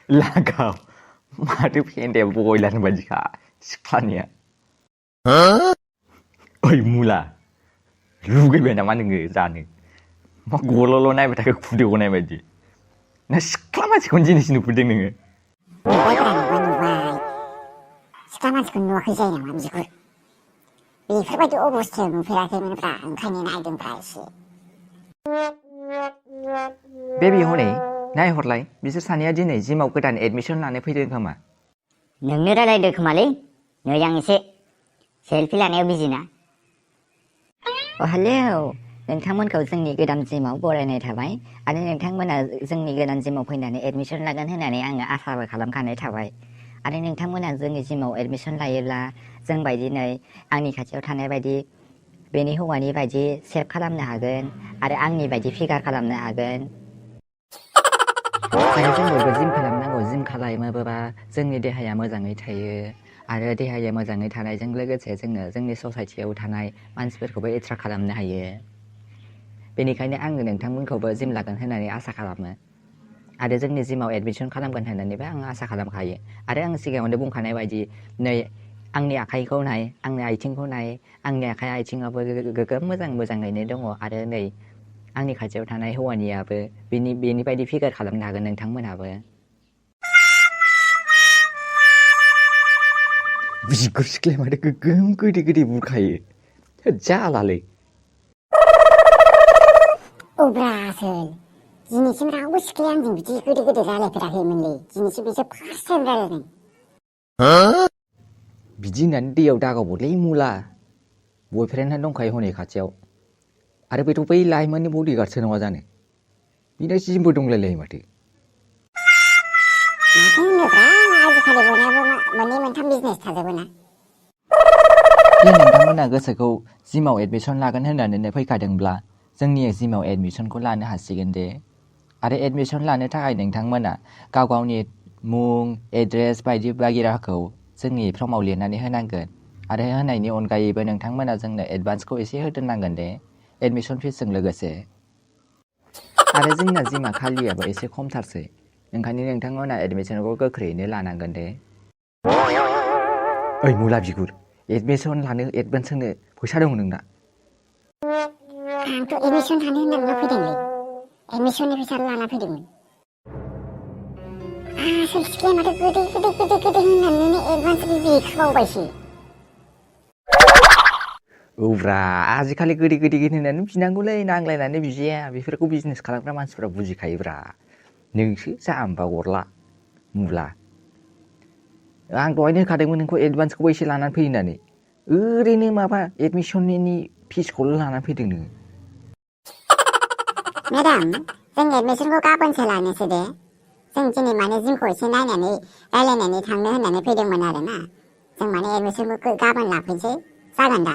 लागाव माथो फेन्दाया बयलार बायदिखा सिख्लानिया ओइ मुला लुगैबाय नामा नोङो जानो मा गल'ल' नायबाय थाखो खुदै गनाय बायदि ना सिख्ला मानसिखौनो दिनैसो नुफेरदों नोङो नुबाय सिख्ला मानसिखौ नुवाखै जायो नामा बिगुर बेफोरबायदि अबस्थायाव नुफेराखैमोनब्रा ओंखायनो नायदोंब्रा एसे बेबि हनै नायहरलाय बिसोर सानैया दिनै जिमाव गोदान एडमिसन लानो फैदों खोमा नोंनो रायलायदो खोमालै नै आं एसे सेलफि लानायाव बिजिना हेलौ नोंथांमोनखौ जोंनि गोदान जिमाव बरायनाय थाबाय आरो नोंथांमोना जोंनि गोदान जिमाव फैनानै एडमिसन लागोन होननानै आङो आसाबो खालामखानाय थाबाय आरो नोंथांमोना जोंनि जिमाव एडमिसन लायोब्ला जों बायदि नै आंनि खाथियाव थानाय बायदि बेनि हौवानि बायदि सेप खालामनो हागोन आरो आंनि बायदि फिगार खालामनो हागोन आरो जों बयबो जिम खालामनांगौ जिम खालामोबा जोंनि देहाया मोजाङै थायो आरो देहाया मोजाङै थानायजों लोगोसे जोङो जोंनि ससाइटियाव थानाय मानसिफोरखौबो एट्राक्ट खालामनो हायो बेनिखायनो आङो नोंथांमोनखौबो जिम लागोन होननानै आसा खालामो आरो जोंनि जिमाव एडमिसन खालामगोन होननानैबो आं आसा खालामखायो आरो आं सिगाङावनो बुंखानाय बायदि नै आंनि आखाइखौ नाय आंनि आथिंखौ नाय आंनि आखाइ आथिङाबो गोगोम मोजाङैनो दङ आरो नै आंनि खाथियाव थानाय हौवानियाबो बेनि बायदि फिगार खालामनो हागोन नोंथांमोनाबो बिगुर सिख्लाया माथो गोगोम गोदै बुरखायो जालालै अब्रा आसोल दिनैसिम रावबो सिख्लाया आंजों बिदि गोदै रायलायफेराखैमोनलै दिनैसो बिसोर फार्स्ट टाइम रायलायदों बिदि होननानै दैयाव दागावबोलै मुला बयफ्रेन्डआ दंखायो हनै खाथियाव आरो बेथ' बै लाइमोननि बडिगार्डसो नङा जानो बिना जिमबो दंलायलायो माथो होनोब्रा आजिखालि बयनाबो मोननै मोनथाम बिजनेस थाजोबोना बे नोंथांमोना गोसोखौ जिमाव एडमिसन लागोन होननानै फैखादोंब्ला जोंनि जिमाव एडमिसनखौ लानो हासिगोन दे आरो एडमिसन लानो थाखाय नोंथांमोना गाव गावनि मुं एड्रेस बायदि बागिराखौ जोंनि फर्माव लिरनानै होनांगोन आरो होनायनि अनगायैबो नोंथांमोना जोंनो एडभान्सखौ एसे होदेरनांगोन दे एडमिसन फिसजों लोगोसे आरो जोंना जिमा खालियाबो एसे खमथारसै ओंखायनो नोंथांमोना एडमिसनखौ गोख्रैयैनो लानांगोन दे ओइ मुला बिगुर एडमिसन लानो एडभान्स होनो फैसा दं नोंना आंथ' एडमिसन थानो होननानै फैदोंलै एडमिसननि फैसा लाना फैदोंमोन आसोल सिख्लाया माथो गोदै होननानै एडभान्स बिखाबावबायसो औब्रा आजिखालि गोदै होननानै बिनांगौलै नांलायनानै बिजाया बेफोरखौ बिजनेस खालामग्रा मानसिफ्रा बुजिखायोब्रा नोंसो जाम्बा गरला मुला आं दहायनो होखादोंमोन नोंखौ एडभान्सखौबो एसे लानानै फै होननानै ओरैनो माबा एडमिसननि फिसखौल' लानानै फैदों नोङो मेडाम जों एडमिसनखौ गाबोनसो लानोसै दे जों दिनै माने जिमखौ एसे नायनानै रायलायनानै थांनो होननानै फैदोंमोन आरोना जों माने एडमिसनखौ गाबोन लाफैनोसै जागोन दा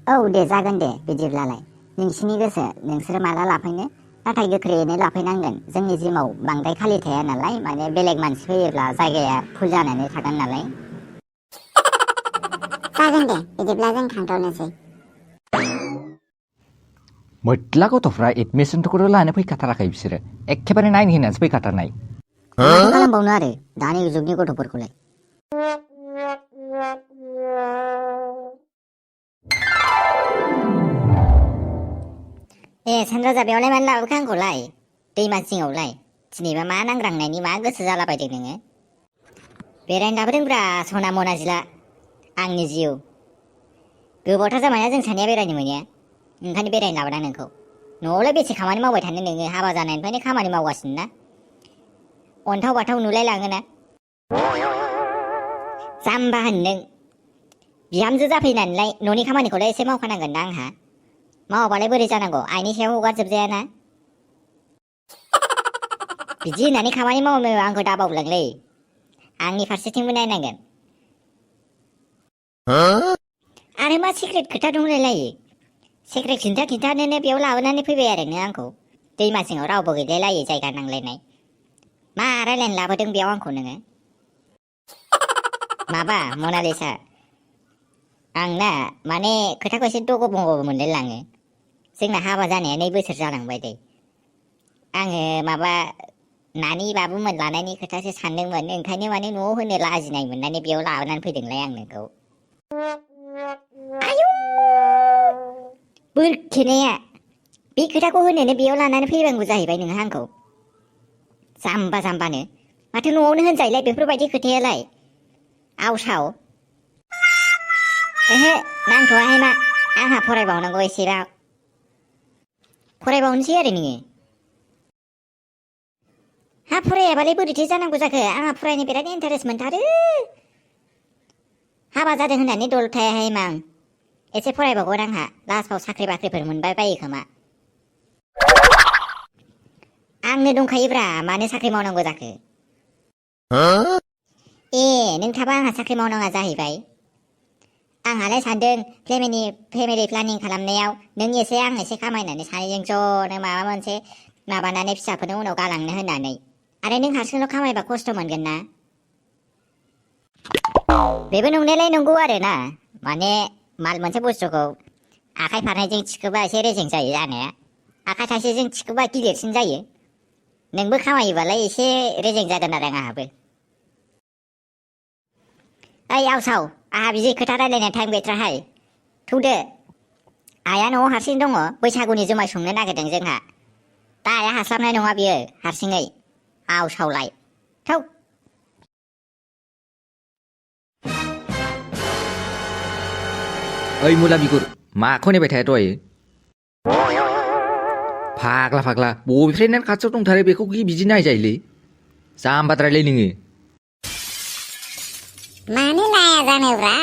औ दे जागोन दे बिदिब्लालाय नोंसिनि गोसो नोंसोर माला लाफैनो नाथाय गोख्रैयैनो लाफैनांगोन जोंनि जिमाव बांद्राय खालि थाया नालाय माने बेलेग मानसि फैयोब्ला जायगाया फुल जानानै थागोन नालाय जागोन दे बिदिब्ला जों थांथ'नोसै मोद्ला गथ'फ्रा एडमिसनखौथ' लानो फैखाथाराखै बिसोरो एखेबारे नायनो होननानैसो फैखाथारनाय माथो खालामबावनो आरो दानि जुगनि गथ'फोरखौलाय ए सानराजा बेयावलाय मानो लाबोखो आंखौलाय दैमा जिङावलाय दिनैबा मा नांग्रांनायनि मा गोसो जालाबायदों नोङो बेरायनो लाबोदोंब्रा सना मना जिला आंनि जिउ गोबावथार जाबायना जों सानैया बेरायनो मोनैया ओंखायनो बेरायनो लाबोदों नोंखौ न'आवलाय बेसे खामानि मावबाय थानो नोङो हाबा जानायनिफ्रायनो खामानि मावगासिनो ना अन्थाव बाथाव नुलाय लाङोना जाम्बा होन नों बिहामजो जाफैनानैलाय न'नि खामानिखौलाय एसे मावखानांगोन ना आंहा मावाबालाय बोरै जानांगौ आइनि सायाव हगारजोबजायाना बिदि होननानै खामानि मावनो आंखौ दाबावलांलै आंनि फारसेथिंबो नायनांगोन आरो मा सिक्रेट खोथा दंलायलायो सिक्रेट खिन्थानोनो बेयाव लाबोनानै फैबाय आरो नों आंखौ दैमा सिङाव रावबो गैलायलायै जायगा नांलायनाय मा रायलायनो लाबोदों बेयाव आंखौ नोङो माबा मनालिसा आंना माने खोथाखौ एसे दग' बंग' मोनलाय लाङो जोंना हाबा जानाया 2 बोसोर जालांबाय दे आङो माबा नानि बाबुमोन लानायनि खोथासो सानदोंमोन ओंखायनो माने न'आव होनो लाजिनाय मोननानै बेयाव लाबोनानै फैदोंलाय आं नोंखौ आयौ बोरखेनाया बे खोथाखौ होनोनो बेयाव लानानै फैनांगौ जाहैबाय नोंहा आंखौ जाम्बा जाम्बानो माथो न'आवनो होनजायोलाय बेफोरबायदि खोथायालाय आवसाव ओहो नांथ'वाहाय मा आंहा फरायबावनांगौ एसेबां फरायबावनोसै आरो नोङो हा फरायाबालाय बोरैथो जानांगौ जाखो आंहा फरायनो बिराद इन्टारेस्ट मोनथारो हाबा जादों होननानै दल थायाहाय मा एसे फरायबावगोन आंहा लास्टआव साख्रि बाख्रिफोर मोनबाय बायो खोमा आंनो दंखायोब्रा मानो साख्रि मावनांगौ जाखो ए नों थाबा आंहा साख्रि मावनाङा जाहैबाय आंहालाय सानदों फेमिलि प्लानिं खालामनायाव नों एसे आं एसे खामायनानै सानैजों ज'नो माबा मोनसे माबानानै फिसाफोरनो उनाव गालांनो होननानै आरो नों हारसिंल' खामायबा खस्थ' मोनगोन ना बेबो नंनायालाय नंगौ आरो ना माने माल मोनसे बुस्थुखौ आखाइ फारनैजों थिखोबा एसे रेजें जायो जानाया आखाइ थाइसेजों थिखोबा गिलिरसिन जायो नोंबो खामायोबालाय एसे रेजें जागोन आरो आंहाबो ओइ आवसाव आंहा बिदि खोथा रायलायनो टाइम गैथ्राहाय थौदो आइया न'आव हारसिं दङ बैसागुनि जुमाय संनो नागिरदों जोंहा दा आइया हास्लाबनाय नङा बियो हारसिङै आवसावलाय थौ ओइ मुला बिगुर माखौ नेबाय थाया दहायो फाग्ला बबेनिफ्राय नों खाथियाव दंथारो बेखौ बिदि नायजायोलै जाम्बाद्रायलै नोङो मानो नाया जानोब्रा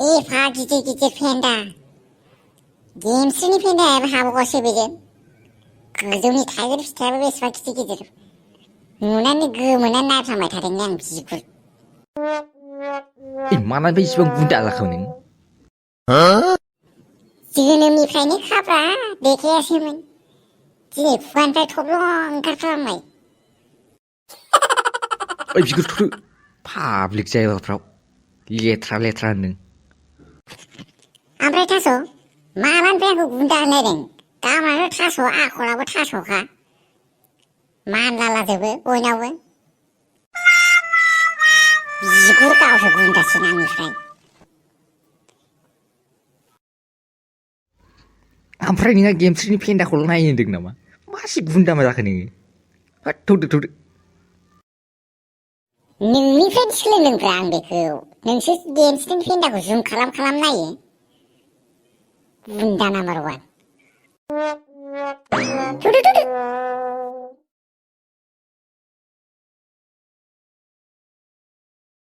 एफा गिदिर गिदिर फेन्दा गेमस्रिनि फेन्दायाबो हाबावगासो बेजों गोजौनि थाइगिर फिथाइयाबो बेसेबा गिदिर गिदिर नुनानै गोमोनानै नायफ्लांबाय थादों आं बिगुर मालानिफ्राय इसिबां गुन्दा जाखो नों जोनोमनिफ्रायनो खाब्रा देखायासैमोन दिनै खुगानिफ्राय थब्ल' ओंखारफ्लांबाय ओइ बिगुर थुदो पाब्लिक जायगाफ्राव लेथ्रा होनदों ओमफ्राय थास' मालानिफ्राय आंखौ गुन्दा होनलायदों गावनानो थास' आखलाबो थास'खा मानलालाजोबो बयनावबो बिगुर गावसो गुन्दासिन आंनिफ्राय ओमफ्राय नोंहा गेमस्रिनि फेन्दाखौल' नायनो होनदों नामा मासे गुन्दामा जाखो नोङो थौदो नोंनिफ्रायनो सोलोंदोंब्रा आं बेखौ नोंसो गेमस्रिनि फेन्दाखौ जुम खालाम नायो गुन्दा नाम्बार 1 थुदो